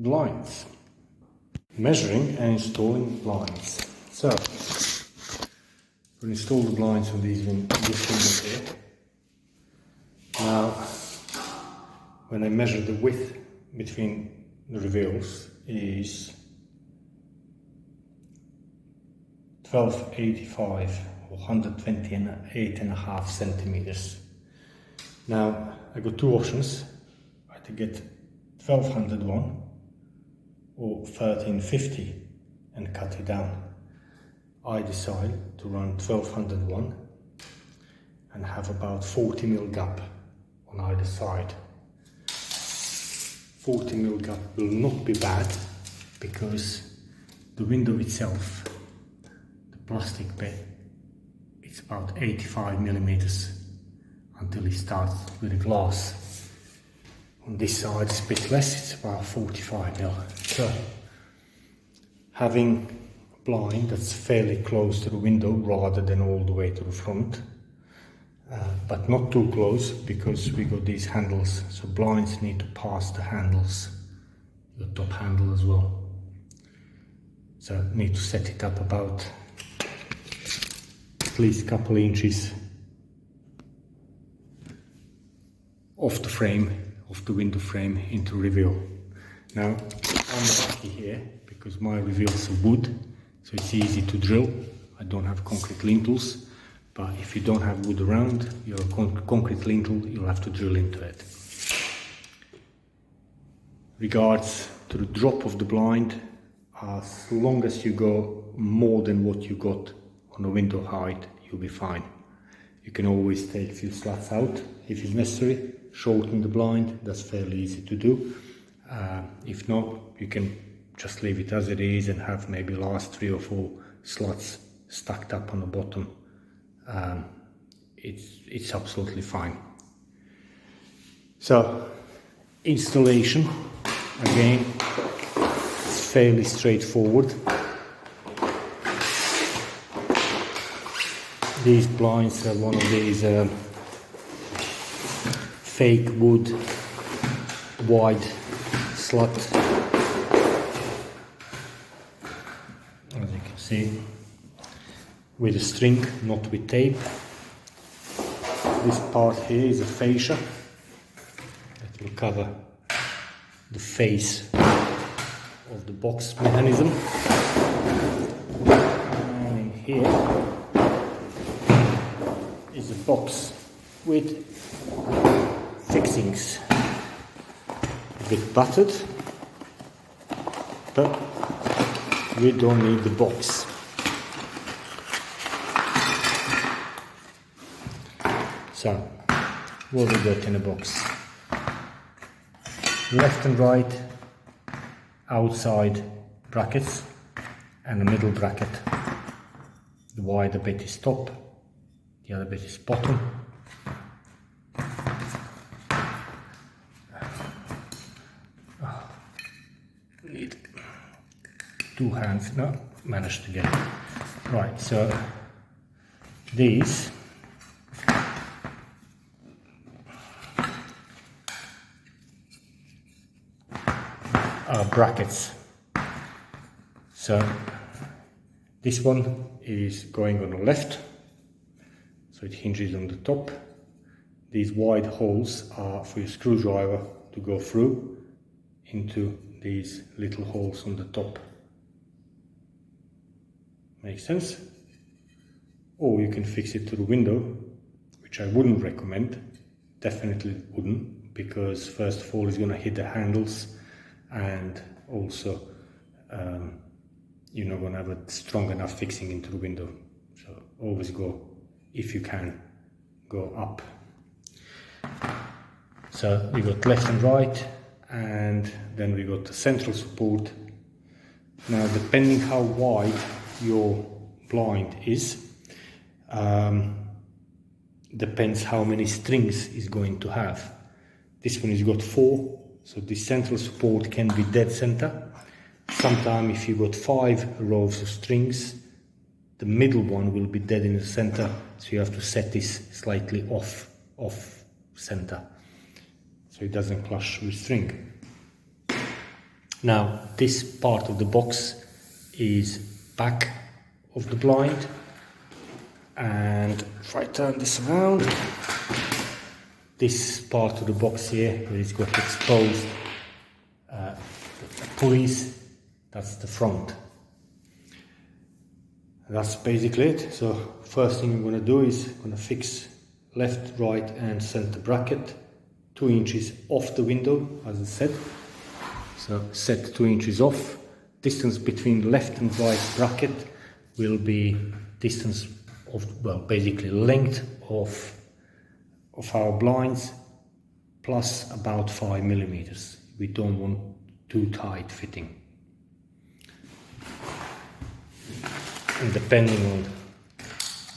blinds. Measuring and installing blinds. So, we'll install the blinds on this window here. Now, when I measure the width between the reveals is 1285 or 128.5 centimeters. Now, I got two options. I had to get 1201 or 1350 and cut it down. I decide to run 1201 and have about 40 mil gap on either side. 40 mil gap will not be bad because the window itself, the plastic bit, it's about 85 millimeters until it starts with the glass. On this side it's a bit less, it's about 45 mil. So having a blind that's fairly close to the window rather than all the way to the front, but not too close because we got these handles, so blinds need to pass the handles, the top handle as well. So I need to set it up about at least a couple of inches off the frame, of the window frame into reveal. Now I'm lucky here because my reveals are wood, so it's easy to drill. I don't have concrete lintels, but if you don't have wood around, your concrete lintel, you'll have to drill into it. Regards to the drop of the blind, as long as you go more than what you got on the window height, you'll be fine. You can always take a few slats out if it's necessary, shorten the blind, that's fairly easy to do. If not, you can just leave it as it is and have maybe last 3 or 4 slots stacked up on the bottom. It's absolutely fine. So installation, again, it's fairly straightforward. These blinds are one of these fake wood wide slat, as you can see, with a string, not with tape. This part here is a fascia that will cover the face of the box mechanism. And in here is a box with fixings, a bit battered, but we don't need the box. So, what we got in the box? Left and right outside brackets and a middle bracket. The wider bit is top, the other bit is bottom. Need 2 hands, no, managed to get it. Right, so these are brackets. So this one is going on the left, so it hinges on the top. These wide holes are for your screwdriver to go through into these little holes on the top. Makes sense? Or you can fix it to the window, which I wouldn't recommend, definitely wouldn't, because first of all it's going to hit the handles, and also you're not going to have a strong enough fixing into the window. So always go, if you can, go up. So we got left and right, and then we got the central support. Now depending how wide your blind is, depends how many strings is going to have. This one has got 4, so this central support can be dead center. Sometimes if you got 5 rows of strings, the middle one will be dead in the center, so you have to set this slightly off center so it doesn't clash with string. Now this part of the box is back of the blind, and if I turn this around, this part of the box here where it's got exposed pulleys, that's the front. That's basically it. So first thing I'm going to do is I'm going to fix left, right and center bracket 2 inches off the window, as I said. So set 2 inches off. Distance between left and right bracket will be distance of, well, basically length of our blinds plus about 5 millimeters. We don't want too tight fitting. And depending on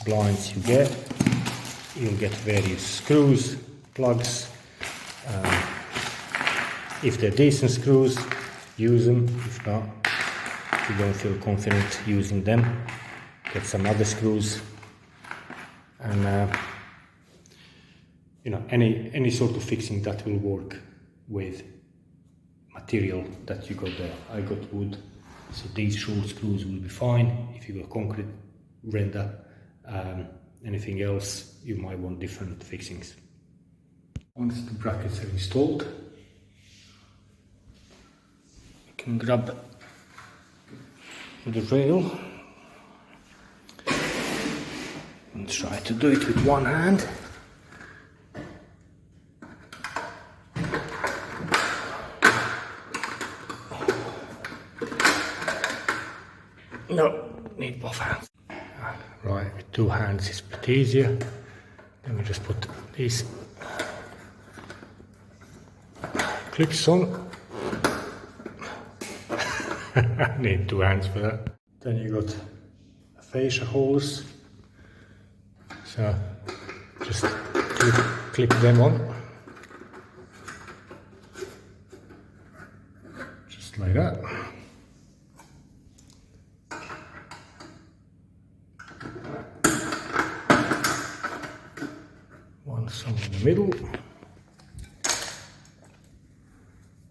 blinds you get, you'll get various screws, plugs. If they're decent screws, use them. If not, if you don't feel confident using them, get some other screws. And you know, any sort of fixing that will work with material that you got there. I got wood, so these short screws will be fine. If you got concrete, render, anything else, you might want different fixings. Once the brackets are installed, you can grab the rail and try to do it with one hand. No, need both hands. Right, with 2 hands it's a bit easier. Then we just put these clips on. Need 2 hands for that. Then you got fascia holders. So just clip them on. Just like that. Some in the middle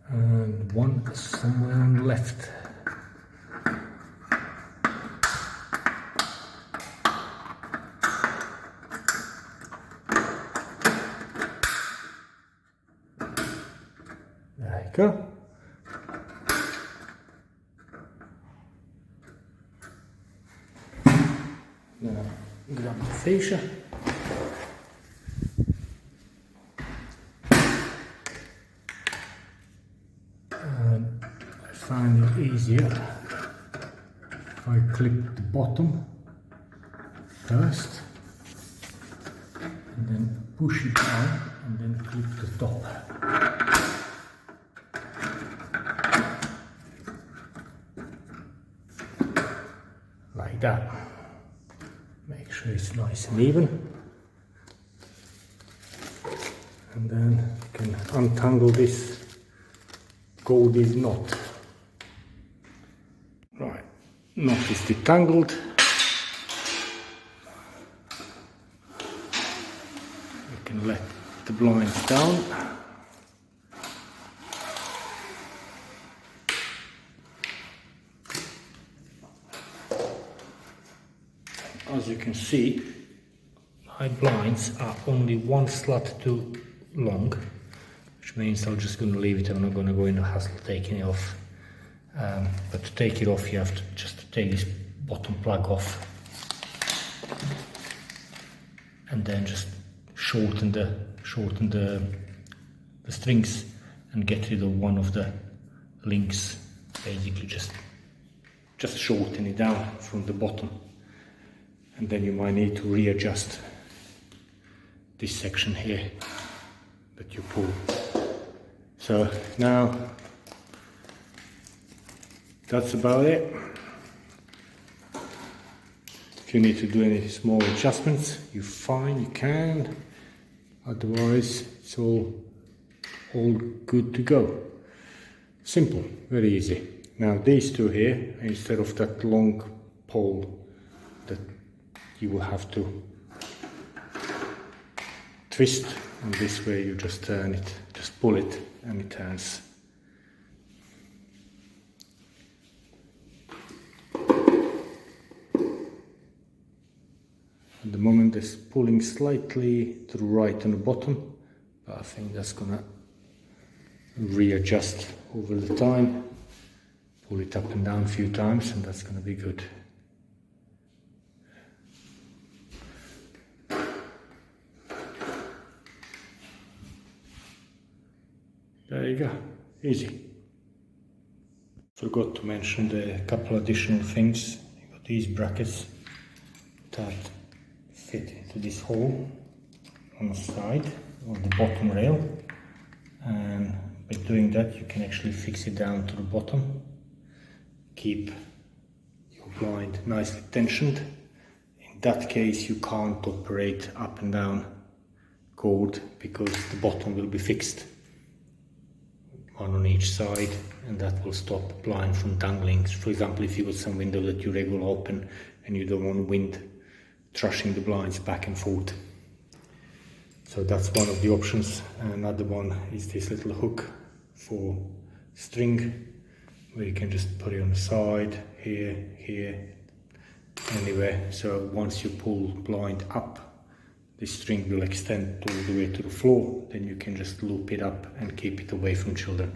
and one somewhere on the left. There you go. Now grab the fascia. Find it easier if I clip the bottom first and then push it down and then clip the top. Like that. Make sure it's nice and even. And then you can untangle this golden knot. Right, knot is detangled. You can let the blinds down. As you can see, my blinds are only 1 slot too long, which means I'm just going to leave it. I'm not going to go in the hassle taking it off. But to take it off, you have to just take this bottom plug off and then just shorten the strings and get rid of one of the links. Basically, just shorten it down from the bottom, and then you might need to readjust this section here that you pull. So now that's about it. If you need to do any small adjustments, you're fine, you can. Otherwise, it's all good to go. Simple, very easy. Now these two here, instead of that long pole that you will have to twist, and this way you just turn it, just pull it and it turns. At the moment it's pulling slightly to the right on the bottom, but I think that's gonna readjust over the time. Pull it up and down a few times and that's gonna be good. There you go, easy. Forgot to mention a couple additional things. You got these brackets that fit into this hole on the side of the bottom rail, and by doing that you can actually fix it down to the bottom, keep your blind nicely tensioned. In that case you can't operate up and down cord because the bottom will be fixed, one on each side, and that will stop blind from dangling. For example, if you got some window that you regularly open and you don't want wind thrashing the blinds back and forth. So that's one of the options. Another one is this little hook for string, where you can just put it on the side, here, anywhere. So once you pull blind up, the string will extend all the way to the floor, then you can just loop it up and keep it away from children.